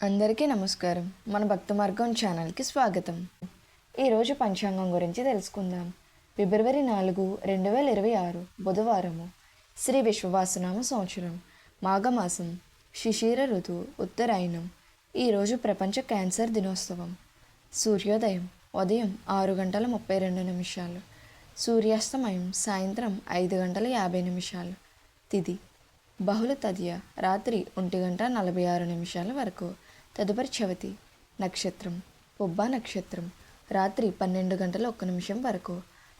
అందరికీ నమస్కారం. మన భక్తి మార్గం ఛానల్కి స్వాగతం. ఈరోజు పంచాంగం గురించి తెలుసుకుందాం. ఫిబ్రవరి 4, 2026 బుధవారము. శ్రీ విశ్వవాసనామ సంవత్సరం, మాఘమాసం, శిశిర ఋతువు, ఉత్తరాయణం. ఈరోజు ప్రపంచ క్యాన్సర్ దినోత్సవం. సూర్యోదయం ఉదయం 6:32, సూర్యాస్తమయం సాయంత్రం 5:50. తిథి బహుళ తదియ రాత్రి 1:46 వరకు. తదుపరి చవితి. నక్షత్రం పుబ్బ నక్షత్రం రాత్రి 12:01 వరకు.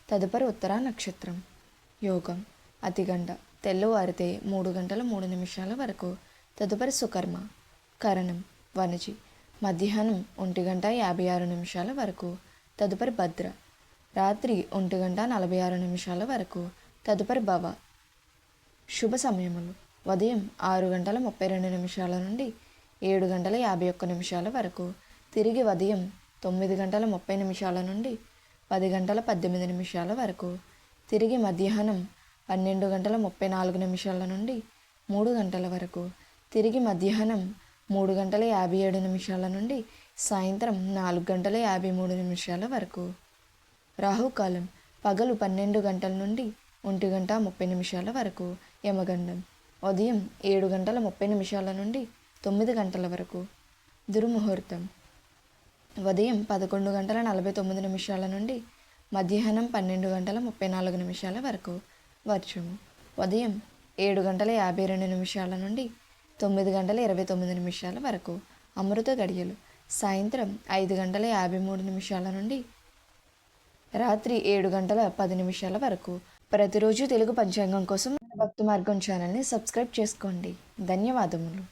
తదుపరి ఉత్తరా నక్షత్రం. యోగం అతిగండ తెల్లవారితే 3:03 వరకు. తదుపరి సుకర్మ. కరణం వనజి మధ్యాహ్నం 1:56 వరకు. తదుపరి భద్ర రాత్రి 1:46 వరకు. తదుపరి భవ. శుభ సమయములు ఉదయం 6:32 నుండి 7:51 వరకు. తిరిగి ఉదయం 9:30 నుండి 10:18 వరకు. తిరిగి మధ్యాహ్నం 12:34 నుండి 3 గంటల వరకు. తిరిగి మధ్యాహ్నం 3:57 నుండి సాయంత్రం 4:53 వరకు. రాహుకాలం పగలు 12 గంటల నుండి 1:30 వరకు. యమగండం ఉదయం 7:30 నుండి 9 గంటల వరకు. దుర్ముహూర్తం ఉదయం 11:49 నుండి మధ్యాహ్నం 12:34 వరకు. వర్షము ఉదయం 7:52 నుండి 9:29 వరకు. అమృత గడియలు సాయంత్రం 5:53 నుండి రాత్రి 7:10 వరకు. ప్రతిరోజు తెలుగు పంచాంగం కోసం భక్తి మార్గం ఛానల్ని సబ్స్క్రైబ్ చేసుకోండి. ధన్యవాదములు.